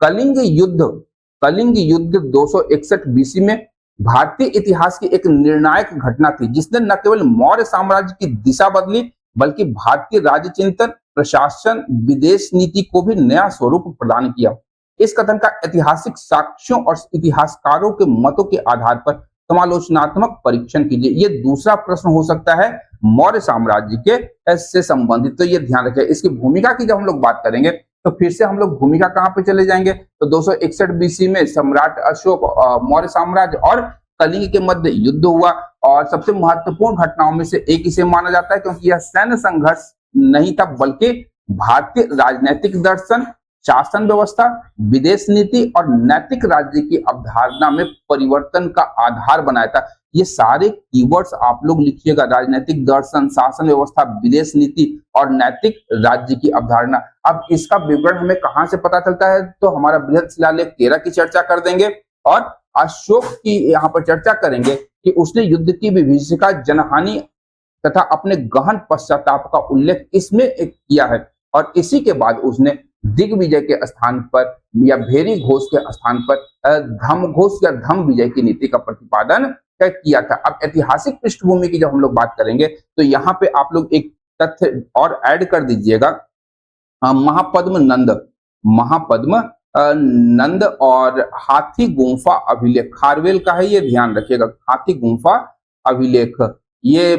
कलिंग युद्ध 261 बीसी में भारतीय इतिहास की एक निर्णायक घटना थी, जिसने न केवल मौर्य साम्राज्य की दिशा बदली, बल्कि भारतीय राज्य चिंतन, प्रशासन, विदेश नीति को भी नया स्वरूप प्रदान किया। इस कथन का ऐतिहासिक साक्ष्यों और इतिहासकारों के मतों के आधार पर समालोचनात्मक परीक्षण कीजिए। ये दूसरा प्रश्न हो सकता है मौर्य साम्राज्य के से संबंधित, तो ये ध्यान रखें। इसकी भूमिका की जब हम लोग बात करेंगे तो फिर से हम लोग भूमिका कहां पे चले जाएंगे, तो 261 बीसी में सम्राट अशोक मौर्य साम्राज्य और कलिंग के मध्य युद्ध हुआ, और सबसे महत्वपूर्ण घटनाओं में से एक इसे माना जाता है, क्योंकि यह सैन्य संघर्ष नहीं था, बल्कि भारतीय राजनीतिक दर्शन, शासन व्यवस्था, विदेश नीति और नैतिक राज्य की अवधारणा में परिवर्तन का आधार बनाया था। ये सारे कीवर्ड्स आप लोग लिखिएगा, राजनीतिक दर्शन, शासन व्यवस्था, विदेश नीति और नैतिक राज्य की अवधारणा। अब इसका विवरण हमें कहां से पता चलता है, तो हमारा बृहद शिलालेख 13 की चर्चा कर देंगे और अशोक की यहाँ पर चर्चा करेंगे कि उसने युद्ध की विभीषिका, जनहानि तथा अपने गहन पश्चाताप का उल्लेख इसमें किया है, और इसी के बाद उसने दिग्विजय के स्थान पर या भेरी घोष के स्थान पर धम घोष या धम विजय की नीति का प्रतिपादन किया था। अब ऐतिहासिक पृष्ठभूमि की जब हम लोग बात करेंगे तो यहाँ पे आप लोग एक तथ्य और ऐड कर दीजिएगा, महापद्म नंद और हाथी गुम्फा अभिलेख खारवेल का है, ये ध्यान रखिएगा। हाथी गुम्फा अभिलेख ये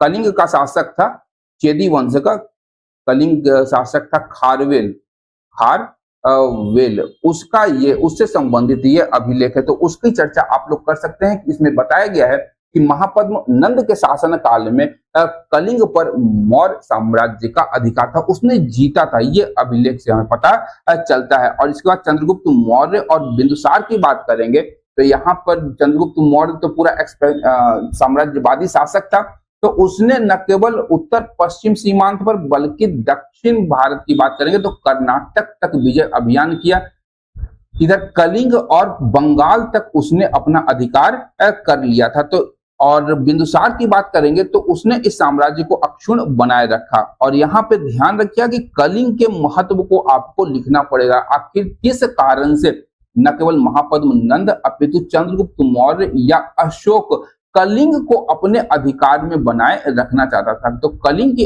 कलिंग का शासक था, चेदी वंश का कलिंग शासक था खारवेल, उसका ये उससे संबंधित ये अभिलेख है, तो उसकी चर्चा आप लोग कर सकते हैं। इसमें बताया गया है कि महापद्म नंद के शासन काल में कलिंग पर मौर्य साम्राज्य का अधिकार था, उसने जीता था, ये अभिलेख से हमें पता चलता है। और इसके बाद चंद्रगुप्त मौर्य और बिंदुसार की बात करेंगे तो यहाँ पर चंद्रगुप्त मौर्य तो पूरा साम्राज्यवादी शासक था, तो उसने न केवल उत्तर पश्चिम सीमांत पर बल्कि दक्षिण भारत की बात करेंगे तो कर्नाटक तक विजय अभियान किया। इधर कलिंग और बंगाल तक उसने अपना अधिकार कर लिया था। तो और बिंदुसार की बात करेंगे तो उसने इस साम्राज्य को अक्षुण्ण बनाए रखा। और यहाँ पे ध्यान रखिए कि कलिंग के महत्व को आपको लिखना पड़ेगा। आखिर किस कारण से न केवल महापद्म नंद अपितु चंद्रगुप्त मौर्य या अशोक कलिंग को अपने अधिकार में बनाए रखना चाहता था। तो कलिंग की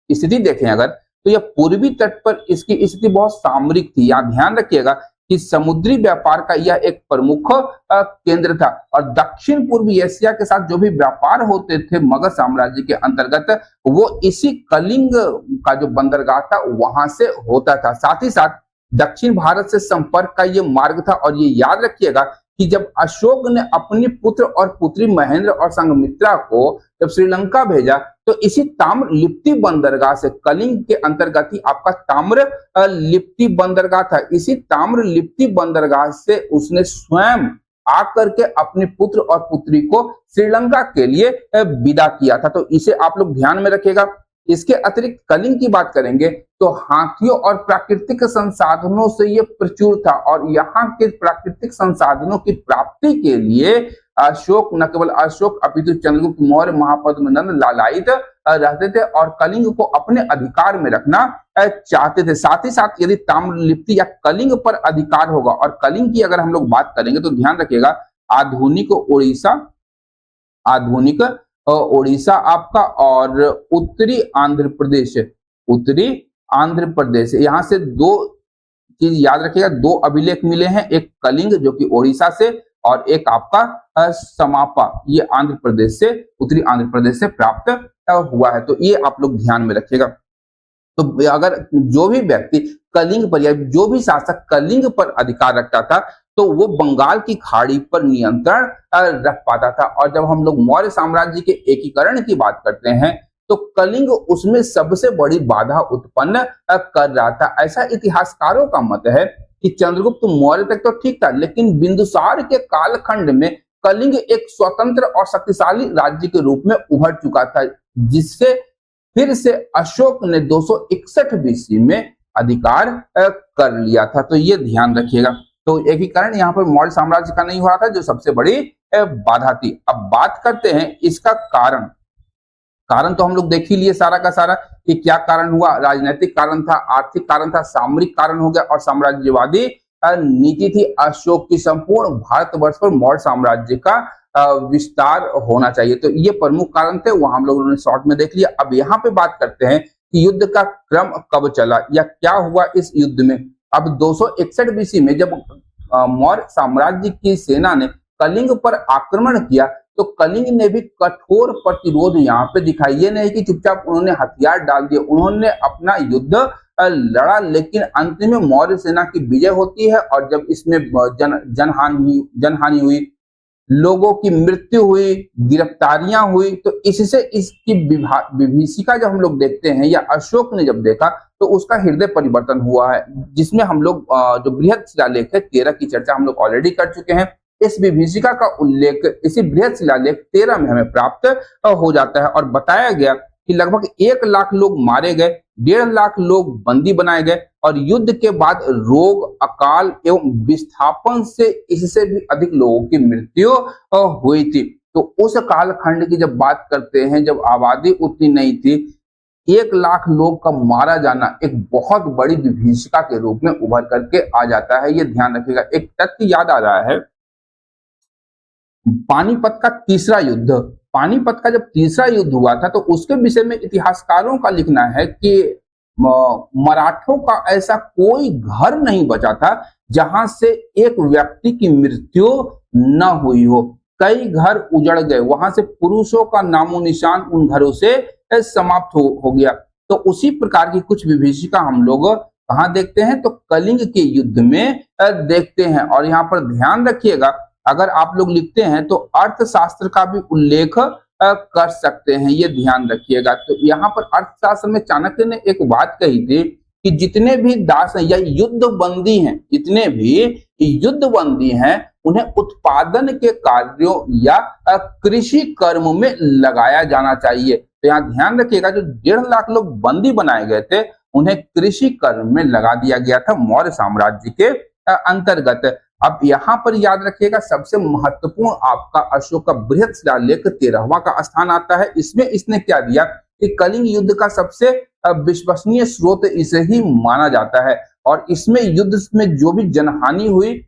स्थिति देखें अगर, तो यह पूर्वी तट पर इसकी स्थिति बहुत सामरिक थी। यहाँ ध्यान रखिएगा कि समुद्री व्यापार का यह एक प्रमुख केंद्र था, और दक्षिण पूर्वी एशिया के साथ जो भी व्यापार होते थे मगध साम्राज्य के अंतर्गत, वो इसी कलिंग का जो बंदरगाह था वहां से होता था। साथ ही साथ दक्षिण भारत से संपर्क का ये मार्ग था। और ये याद रखिएगा कि जब अशोक ने अपनी पुत्र और पुत्री महेंद्र और संघमित्रा को जब श्रीलंका भेजा, तो इसी ताम्र लिप्ति बंदरगाह से, कलिंग के अंतर्गत ही आपका ताम्र लिप्ति बंदरगाह था, इसी ताम्र लिप्ति बंदरगाह से उसने स्वयं आकर के अपने पुत्र और पुत्री को श्रीलंका के लिए विदा किया था। तो इसे आप लोग ध्यान में रखिएगा। इसके अतिरिक्त कलिंग की बात करेंगे तो हाथियों और प्राकृतिक संसाधनों से ये प्रचुर था, और यहाँ के प्राकृतिक संसाधनों की प्राप्ति के लिए अशोक, न केवल अशोक अपितु चंद्रगुप्त मौर्य, महापद्म नंद लालायित रहते थे और कलिंग को अपने अधिकार में रखना चाहते थे। साथ ही साथ यदि ताम्रलिप्ति या कलिंग पर अधिकार होगा, और कलिंग की अगर हम लोग बात करेंगे तो ध्यान रखिएगा आधुनिक उड़ीसा आपका और उत्तरी आंध्र प्रदेश, यहाँ से दो चीज याद रखिएगा, दो अभिलेख मिले हैं, एक कलिंग जो कि ओडिशा से, और एक आपका समापा, ये आंध्र प्रदेश से, उत्तरी आंध्र प्रदेश से प्राप्त हुआ है। तो ये आप लोग ध्यान में रखिएगा। तो अगर जो भी व्यक्ति कलिंग पर या जो भी शासक कलिंग पर अधिकार रखता था तो वो बंगाल की खाड़ी पर नियंत्रण रख पाता था। और जब हम लोग मौर्य साम्राज्य के एकीकरण की बात करते हैं तो कलिंग उसमें सबसे बड़ी बाधा उत्पन्न कर रहा था। ऐसा इतिहासकारों का मत है कि चंद्रगुप्त मौर्य तक तो ठीक था, लेकिन बिंदुसार के कालखंड में कलिंग एक स्वतंत्र और शक्तिशाली राज्य के रूप में उभर चुका था, जिससे फिर से अशोक ने 261 बीसी में अधिकार कर लिया था। तो ये ध्यान रखिएगा। तो एकीकरण यहाँ पर मौर्य साम्राज्य का नहीं हुआ था, जो सबसे बड़ी बाधा थी। अब बात करते हैं इसका कारण। कारण तो हम लोग देख ही लिए सारा का सारा कि क्या कारण हुआ, राजनीतिक कारण था, आर्थिक कारण था, सामरिक कारण हो गया और साम्राज्यवादी नीति थी। अशोक की संपूर्ण भारतवर्ष पर मौर्य साम्राज्य का विस्तार होना चाहिए। तो ये प्रमुख कारण थे, वो हम लोगों ने शॉर्ट में देख लिया। अब यहाँ पे बात करते हैं कि युद्ध का क्रम कब चला या क्या हुआ इस युद्ध में। अब 261 बीसी में जब मौर्य साम्राज्य की सेना ने कलिंग पर आक्रमण किया तो कलिंग ने भी कठोर प्रतिरोध यहाँ पे दिखाई। ये नहीं कि चुपचाप उन्होंने हथियार डाल दिए, उन्होंने अपना युद्ध लड़ा, लेकिन अंत में मौर्य सेना की विजय होती है। और जब इसमें जनहानि हुई, लोगों की मृत्यु हुई, गिरफ्तारियां हुई, तो इससे इसकी विभीषिका जब हम लोग देखते हैं या अशोक ने जब देखा तो उसका हृदय परिवर्तन हुआ है, जिसमें हम लोग जो बृहद शिलालेख है 13 की चर्चा हम लोग ऑलरेडी कर चुके हैं। इस विभीषिका का उल्लेख इसी बृहद शिलालेख 13 में हमें प्राप्त हो जाता है और बताया गया कि लगभग 1 लाख लोग मारे गए, 1.5 लाख लोग बंदी बनाए गए और युद्ध के बाद रोग, अकाल एवं विस्थापन से इससे भी अधिक लोगों की मृत्यु हुई थी। तो उस कालखंड की जब बात करते हैं, जब आबादी उतनी नहीं थी, 1 लाख लोग का मारा जाना एक बहुत बड़ी विभीषिका के रूप में उभर करके आ जाता है। ये ध्यान रखिएगा। एक तथ्य याद आ रहा है, पानीपत का तीसरा युद्ध, पानीपत का जब तीसरा युद्ध हुआ था तो उसके विषय में इतिहासकारों का लिखना है कि मराठों का ऐसा कोई घर नहीं बचा था जहां से एक व्यक्ति की मृत्यु न हुई हो। कई घर उजड़ गए, वहां से पुरुषों का नामो निशान उन घरों से समाप्त हो गया। तो उसी प्रकार की कुछ विभीषिका हम लोग कहाँ देखते हैं, तो कलिंग के युद्ध में देखते हैं। और यहाँ पर ध्यान रखिएगा, अगर आप लोग लिखते हैं तो अर्थशास्त्र का भी उल्लेख कर सकते हैं, ये ध्यान रखिएगा। तो यहाँ पर अर्थशास्त्र में चाणक्य ने एक बात कही थी कि जितने भी दास या युद्धबंदी हैं, जितने भी युद्धबंदी हैं, उन्हें उत्पादन के कार्यों या कृषि कर्म में लगाया जाना चाहिए। तो यहाँ ध्यान रखिएगा, जो 1.5 लाख लोग बंदी बनाए गए थे उन्हें कृषि कर्म में लगा दिया गया था मौर्य साम्राज्य के अंतर्गत। अब यहाँ पर याद रखिएगा, सबसे महत्वपूर्ण आपका अशोक का बृहद शिलालेख 13वां का स्थान आता है। इसमें इसने क्या दिया कि कलिंग युद्ध का सबसे विश्वसनीय स्रोत इसे ही माना जाता है और इसमें युद्ध में जो भी जनहानि हुई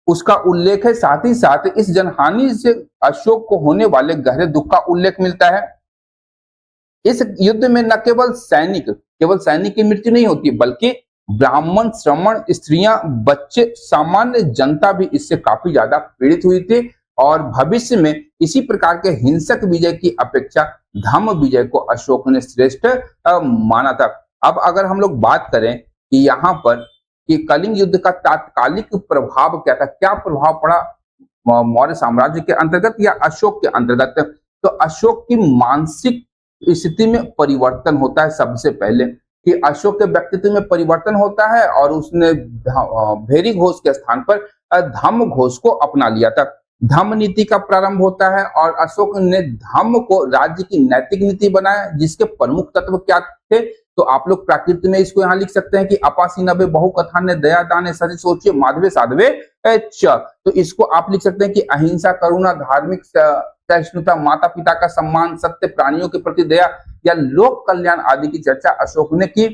उसका उल्लेख है। साथ ही साथ इस जनहानि से अशोक को होने वाले गहरे दुख का उल्लेख मिलता है। इस युद्ध में न केवल सैनिक की मृत्यु नहीं होती, बल्कि ब्राह्मण, श्रमण, स्त्रियां, बच्चे, सामान्य जनता भी इससे काफी ज्यादा पीड़ित हुई थी। और भविष्य में इसी प्रकार के हिंसक विजय की अपेक्षा धम्म विजय को अशोक ने श्रेष्ठ माना था। अब अगर हम लोग बात करें कि यहाँ पर कि कलिंग युद्ध का तात्कालिक प्रभाव क्या था, क्या प्रभाव पड़ा मौर्य साम्राज्य के अंतर्गत या अशोक के अंतर्गत, तो अशोक की मानसिक स्थिति में परिवर्तन होता है। सबसे पहले कि अशोक के व्यक्तित्व में परिवर्तन होता है और उसने भेरी घोष के स्थान पर धम्म घोष को अपना लिया था। धम्म नीति का प्रारंभ होता है और अशोक ने धम्म को राज्य की नैतिक नीति बनाया, जिसके प्रमुख तत्व क्या थे, तो आप लोग प्राकृत में इसको यहाँ लिख सकते हैं कि अपासी नभे बहु कथा ने दया दाने सच सोचिए माधवे साधवे च। तो इसको आप लिख सकते हैं कि अहिंसा, करुणा, धार्मिक सहिष्णुता, माता पिता का सम्मान, सत्य, प्राणियों के प्रति दया या लोक कल्याण आदि की चर्चा अशोक ने की।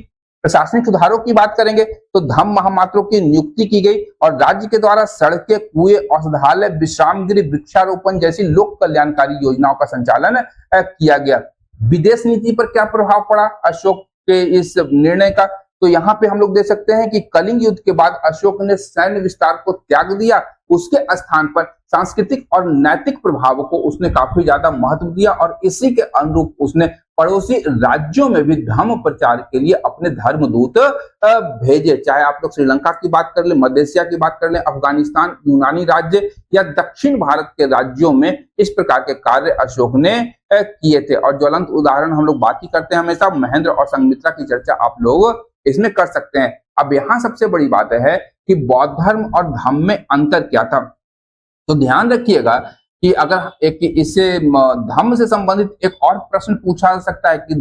प्रशासनिक सुधारों की बात करेंगे तो धम्म महामात्रों की नियुक्ति की गई और राज्य के द्वारा सड़कें, कुएं, औषधालय, विश्राम गृह, वृक्षारोपण जैसी लोक कल्याणकारी योजनाओं का संचालन किया गया। विदेश नीति पर क्या प्रभाव पड़ा अशोक के इस निर्णय का, तो यहाँ पे हम लोग देख सकते हैं कि कलिंग युद्ध के बाद अशोक ने सैन्य विस्तार को त्याग दिया, उसके स्थान पर सांस्कृतिक और नैतिक प्रभाव को उसने काफी ज्यादा महत्व दिया और इसी के अनुरूप उसने पड़ोसी राज्यों में भी धर्म प्रचार के लिए अपने धर्मदूत भेजे। चाहे आप लोग श्रीलंका की बात कर ले, मध्य एशिया की बात कर ले, अफगानिस्तान, यूनानी राज्य या दक्षिण भारत के राज्यों में इस प्रकार के कार्य अशोक ने किए थे। और ज्वलंत उदाहरण हम लोग बात ही करते हैं हमेशा, महेंद्र और संघमित्रा की चर्चा आप लोग इसमें कर सकते हैं। अब यहाँ सबसे बड़ी बात है कि बौद्ध धर्म और धम्म में अंतर क्या था, तो ध्यान रखिएगा कि अगर एक इससे धम्म से संबंधित एक और प्रश्न पूछा जा सकता है कि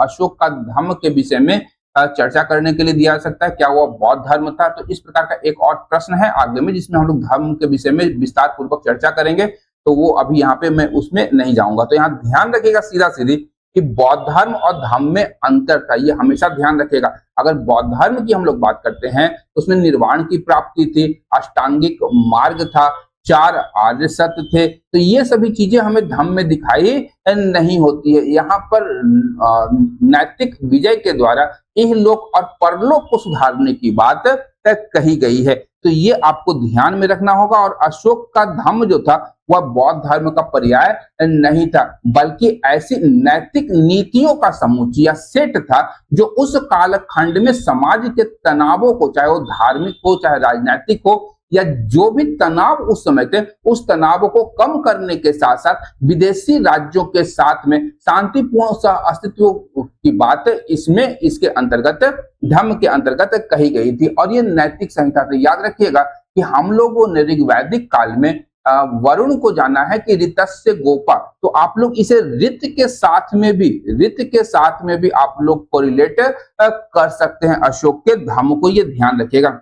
अशोक का धम्म के विषय में चर्चा करने के लिए दिया जा सकता है, क्या वो बौद्ध धर्म था, तो इस प्रकार का एक और प्रश्न है आगे में जिसमें हम लोग धर्म के विषय में विस्तार पूर्वक चर्चा करेंगे, तो वो अभी यहाँ पे मैं उसमें नहीं जाऊंगा। तो यहाँ ध्यान रखिएगा सीधा सीधी कि बौद्ध धर्म और धम्म में अंतर था, ये हमेशा ध्यान रखिएगा। अगर बौद्ध धर्म की हम लोग बात करते हैं तो उसमें निर्वाण की प्राप्ति थी, अष्टांगिक मार्ग था, 4 आर्य सत्य थे, तो ये सभी चीजें हमें धम्म में दिखाई नहीं होती है। यहाँ पर नैतिक विजय के द्वारा इहलोक और परलोक को सुधारने की बात कही गई है। तो ये आपको ध्यान में रखना होगा। और अशोक का धम्म जो था वह बौद्ध धर्म का पर्याय नहीं था, बल्कि ऐसी नैतिक नीतियों का समुच्चय या सेट था जो उस कालखंड में समाज के तनावों को, चाहे वो धार्मिक हो चाहे राजनीतिक हो, या जो भी तनाव उस समय थे उस तनाव को कम करने के साथ साथ विदेशी राज्यों के साथ में शांतिपूर्ण सह अस्तित्व की बात इसमें इसके अंतर्गत धम्म के अंतर्गत कही गई थी। और ये नैतिक संहिता थी। याद रखिएगा कि हम लोगों ने ऋग्वैदिक काल में वरुण को जाना है कि ऋतस्य गोपा, तो आप लोग इसे ऋत के साथ में भी आप लोग कोरिलेट कर सकते हैं अशोक के धम्म को, ये ध्यान रखिएगा।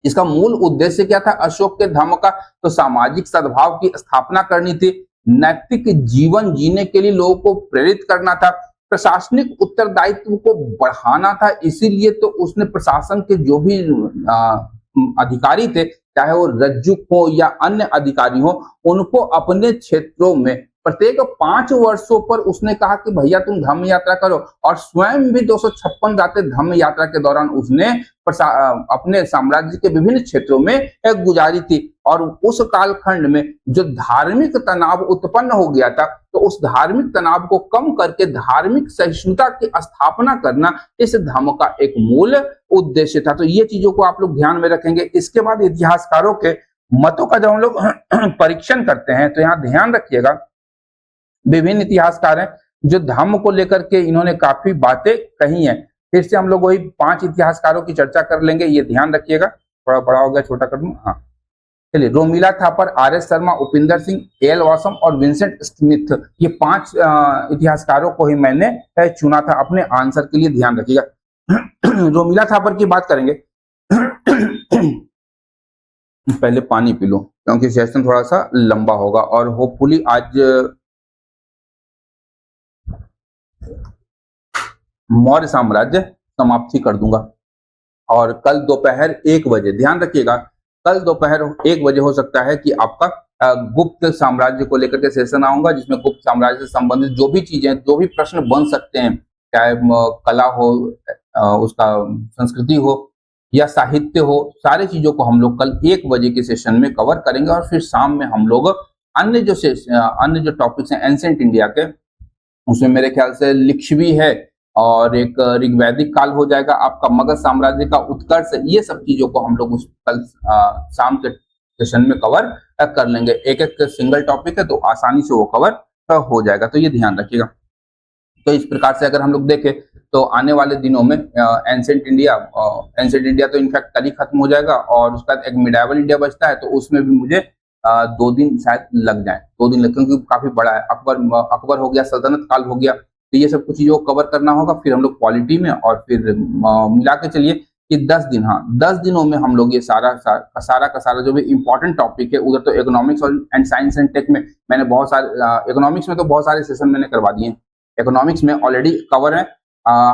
इसका मूल उद्देश्य क्या था अशोक के धम्म का? तो सामाजिक सद्भाव की स्थापना करनी थी, नैतिक जीवन जीने के लिए लोगों को प्रेरित करना था, प्रशासनिक उत्तरदायित्व को बढ़ाना था। इसीलिए तो उसने प्रशासन के जो भी अधिकारी थे, चाहे वो रज्जुक हो या अन्य अधिकारी हो, उनको अपने क्षेत्रों में प्रत्येक 5 वर्षों पर उसने कहा कि भैया तुम धम्म यात्रा करो। और स्वयं भी 256 रातें धम्म यात्रा के दौरान उसने अपने साम्राज्य के विभिन्न क्षेत्रों में गुजारी थी। और उस कालखंड में जो धार्मिक तनाव उत्पन्न हो गया था, तो उस धार्मिक तनाव को कम करके धार्मिक सहिष्णुता की स्थापना करना इस धम्म का एक मूल उद्देश्य था। तो ये चीजों को आप लोग ध्यान में रखेंगे। इसके बाद इतिहासकारों के मतों का जब हम लोग परीक्षण करते हैं तो यहाँ ध्यान रखिएगा, विभिन्न इतिहासकार हैं जो धम्म को लेकर के इन्होंने काफी बातें कही हैं। फिर से हम लोग वही 5 इतिहासकारों की चर्चा कर लेंगे, ये ध्यान रखिएगा। थोड़ा बड़ा हो गया, छोटा कर दूं। हाँ चलिए, Romila Thapar, R S Sharma, Upinder Singh, L Basham और विंसेंट स्मिथ, ये 5 इतिहासकारों को ही मैंने चुना था अपने आंसर के लिए, ध्यान रखिएगा। रोमिला थापर की बात करेंगे। पहले पानी पी लो क्योंकि सेशन थोड़ा सा लंबा होगा और होपफुली आज मौर्य साम्राज्य समाप्ति कर दूंगा। और कल दोपहर 1 बजे, ध्यान रखिएगा, कल दोपहर 1 बजे हो सकता है कि आपका गुप्त साम्राज्य को लेकर के सेशन आऊंगा, जिसमें गुप्त साम्राज्य से संबंधित जो भी चीजें, जो भी प्रश्न बन सकते हैं, चाहे कला हो, उसका संस्कृति हो या साहित्य हो, सारी चीजों को हम लोग कल 1 बजे के सेशन में कवर करेंगे। और फिर शाम में हम लोग अन्य जो टॉपिक्स हैं एंशिएंट इंडिया के, उसमें मेरे ख्याल से लिच्छवी है और एक ऋग्वैदिक काल हो जाएगा, आपका मगध साम्राज्य का उत्कर्ष, ये सब चीजों को हम लोग उस कल शाम के सेशन में कवर कर लेंगे। एक एक सिंगल टॉपिक है तो आसानी से वो कवर हो जाएगा, तो ये ध्यान रखिएगा। तो इस प्रकार से अगर हम लोग देखें तो आने वाले दिनों में एंशिएंट इंडिया तो इनफैक्ट कल ही खत्म हो जाएगा, और उसके बाद एक मिडाइवल इंडिया बचता है, तो उसमें भी मुझे 2 दिन शायद लग जाए, 2 दिन लग, क्योंकि काफी बड़ा है। अकबर हो गया, सल्तनत काल हो गया, तो ये सब कुछ चीजों को कवर करना होगा। फिर हम लोग पॉलिटी में, और फिर मिला के चलिए कि 10 दिन, हाँ 10 दिनों में हम लोग ये सारा का सारा जो भी इंपॉर्टेंट टॉपिक है, उधर तो economics and science and tech में मैंने बहुत सारे, इकोनॉमिक्स में तो बहुत सारे सेशन मैंने करवा दिए हैं, इकोनॉमिक्स में ऑलरेडी कवर है।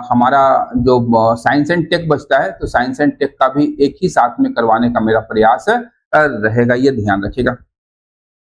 हमारा जो साइंस एंड टेक बचता है, तो साइंस एंड टेक का भी एक ही साथ में करवाने का मेरा प्रयास रहेगा, ये ध्यान रखिएगा।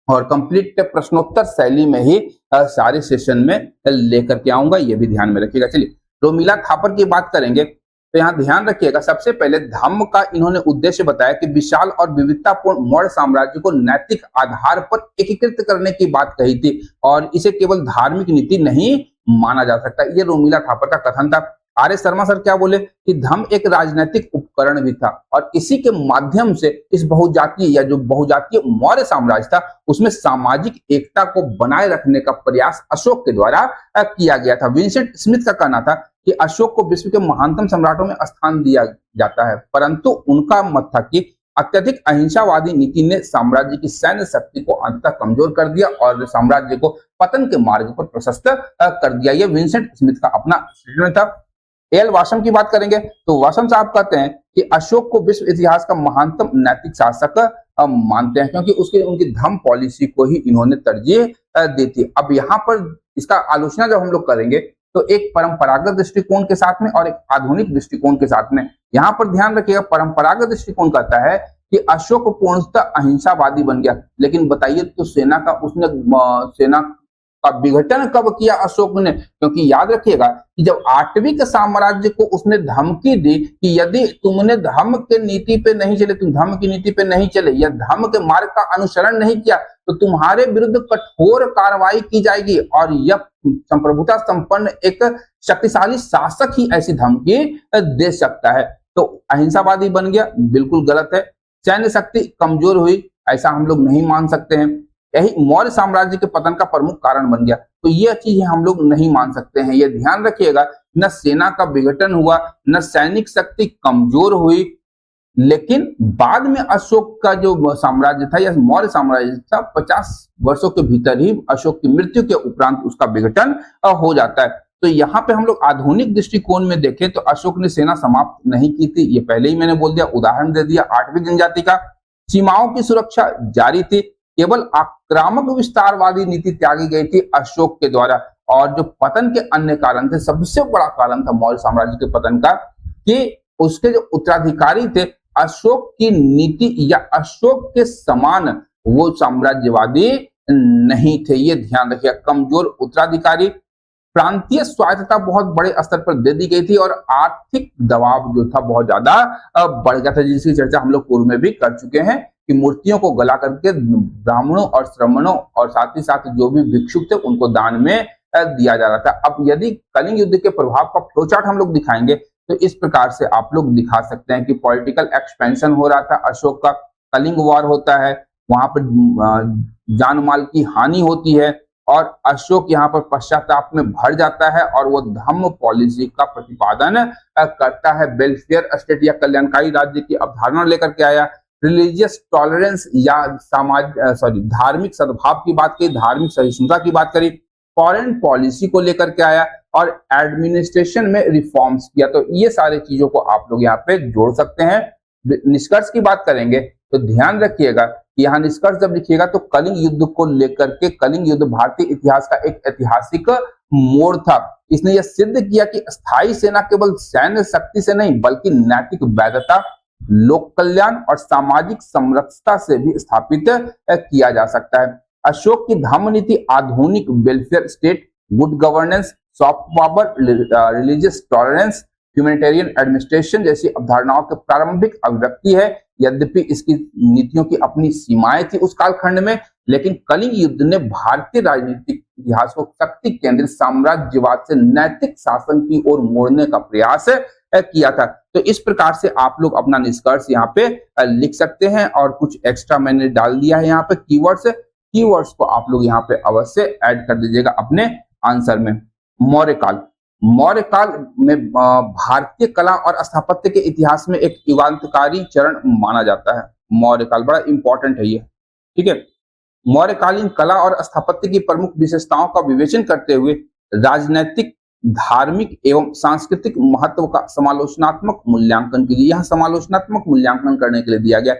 और कंप्लीट प्रश्नोत्तर शैली में ही सारे सेशन में लेकर के आऊंगा, ये भी ध्यान में रखिएगा। चलिए, रोमिला थापर की बात करेंगे तो यहाँ ध्यान रखिएगा, सबसे पहले धम्म का इन्होंने उद्देश्य बताया कि विशाल और विविधतापूर्ण मौर्य साम्राज्य को नैतिक आधार पर एकीकृत करने की बात कही थी, और इसे केवल धार्मिक नीति नहीं माना जा सकता, ये रोमिला थापर का कथन था। आर एस शर्मा सर क्या बोले कि धम्म एक राजनीतिक उपकरण भी था, और इसी के माध्यम से इस बहुजातीय या जो बहुजातीय मौर्य साम्राज्य था उसमें सामाजिक एकता को बनाए रखने का प्रयास अशोक के द्वारा किया गया था। विंसेंट स्मिथ का कहना था कि अशोक को विश्व के महानतम सम्राटों में स्थान दिया जाता है, परंतु उनका मत था कि अत्यधिक अहिंसावादी नीति ने साम्राज्य की सैन्य शक्ति को अंततः कमजोर कर दिया और साम्राज्य को पतन के मार्ग पर प्रशस्त कर दिया। यह विंसेंट स्मिथ का अपना स्टेटमेंट था। एल वासम की बात करेंगे तो वासम साहब कहते हैं कि अशोक को विश्व इतिहास का महानतम नैतिक शासक मानते हैं, क्योंकि उनकी धम्म पॉलिसी को ही इन्होंने तरजीह दी थी। अब यहाँ पर इसका आलोचना जब हम लोग करेंगे तो एक परंपरागत दृष्टिकोण के साथ में और एक आधुनिक दृष्टिकोण के साथ में। यहाँ पर ध्यान रखिएगा, परंपरागत दृष्टिकोण कहता है कि अशोक पूर्णतः अहिंसावादी बन गया, लेकिन बताइए तो सेना का विघटन कब किया अशोक ने? क्योंकि याद रखिएगा कि जब आठवीं के साम्राज्य को उसने धमकी दी कि यदि तुमने धर्म के नीति पे नहीं चले, तुम धर्म की नीति पे नहीं चले या धर्म के मार्ग का अनुसरण नहीं किया तो तुम्हारे विरुद्ध कठोर कार्रवाई की जाएगी, और यह संप्रभुता संपन्न एक शक्तिशाली शासक ही ऐसी धमकी दे सकता है। तो अहिंसावादी बन गया, बिल्कुल गलत है। सैन्य शक्ति कमजोर हुई, ऐसा हम लोग नहीं मान सकते हैं। यही मौर्य साम्राज्य के पतन का प्रमुख कारण बन गया, तो ये चीज हम लोग नहीं मान सकते हैं। ये ध्यान रखिएगा, न सेना का विघटन हुआ, न सैनिक शक्ति कमजोर हुई, लेकिन बाद में अशोक का जो साम्राज्य था या मौर्य साम्राज्य था, 50 वर्षों के भीतर ही अशोक की मृत्यु के उपरांत उसका विघटन हो जाता है। तो यहाँ पे हम लोग आधुनिक दृष्टिकोण में देखें तो अशोक ने सेना समाप्त नहीं की थी, ये पहले ही मैंने बोल दिया, उदाहरण दे दिया। 8वीं जनजाति का सीमाओं की सुरक्षा जारी थी, केवल आक्रामक विस्तारवादी नीति त्यागी गई थी अशोक के द्वारा। और जो पतन के अन्य कारण थे, सबसे बड़ा कारण था मौर्य साम्राज्य के पतन का कि उसके जो उत्तराधिकारी थे अशोक की नीति या अशोक के समान वो साम्राज्यवादी नहीं थे। ये ध्यान रखिए, कमजोर उत्तराधिकारी, प्रांतीय स्वायत्तता बहुत बड़े स्तर पर दे दी गई थी और आर्थिक दबाव जो था बहुत ज्यादा बढ़ गया था, जिसकी चर्चा हम लोग पूर्व में भी कर चुके हैं कि मूर्तियों को गला करके ब्राह्मणों और श्रमणों और साथ ही साथ जो भी भिक्षुक थे उनको दान में दिया जा रहा था। अब यदि कलिंग युद्ध के प्रभाव का फ्लोचार्ट हम लोग दिखाएंगे तो इस प्रकार से आप लोग दिखा सकते हैं कि पॉलिटिकल एक्सपेंशन हो रहा था अशोक का, कलिंग वॉर होता है, वहां पर जान माल की हानि होती है और अशोक यहाँ पर पश्चाताप में भर जाता है और वो धम्म पॉलिसी का प्रतिपादन करता है। वेलफेयर स्टेट या कल्याणकारी राज्य की अवधारणा लेकर के आया, रिलीजियस टॉलरेंस या धार्मिक सद्भाव की बात करी, धार्मिक सहिष्णुता की बात करी, फॉरेन पॉलिसी को लेकर के आया और एडमिनिस्ट्रेशन में रिफॉर्म्स किया। तो ये सारे चीजों को आप लोग यहाँ पे जोड़ सकते हैं। निष्कर्ष की बात करेंगे तो ध्यान रखिएगा कि यहाँ निष्कर्ष जब लिखिएगा तो कलिंग युद्ध को लेकर के, कलिंग युद्ध भारतीय इतिहास का एक ऐतिहासिक मोड़ था। इसने यह सिद्ध किया कि स्थायी सेना केवल सैन्य शक्ति से नहीं बल्कि नैतिक वैधता, लोक कल्याण और सामाजिक समरसता से भी स्थापित किया जा सकता है। अशोक की धम्म नीति आधुनिक welfare state, good governance, soft power, religious tolerance, humanitarian administration जैसी अवधारणाओं के प्रारंभिक अभिव्यक्ति है। यद्यपि इसकी नीतियों की अपनी सीमाएं थी उस कालखंड में, लेकिन कलिंग युद्ध ने भारतीय राजनीतिक इतिहास को शक्ति केंद्रित साम्राज्यवाद से नैतिक शासन की ओर मोड़ने का प्रयास किया था। तो इस प्रकार से आप लोग अपना निष्कर्ष यहाँ पे लिख सकते हैं और कुछ एक्स्ट्रा मैंने डाल दिया है यहाँ पे कीवर्ड्स को आप लोग यहाँ पे अवश्य ऐड कर दीजिएगा अपने आंसर में। मौर्य काल में भारतीय कला और स्थापत्य के इतिहास में एक युगांतकारी चरण माना जाता है। मौर्य काल बड़ा इंपॉर्टेंट है ये, ठीक है। मौर्यकालीन कला और स्थापत्य की प्रमुख विशेषताओं का विवेचन करते हुए राजनैतिक, धार्मिक एवं सांस्कृतिक महत्व का समालोचनात्मक मूल्यांकन कीजिए। यहाँ समालोचनात्मक मूल्यांकन करने के लिए दिया गया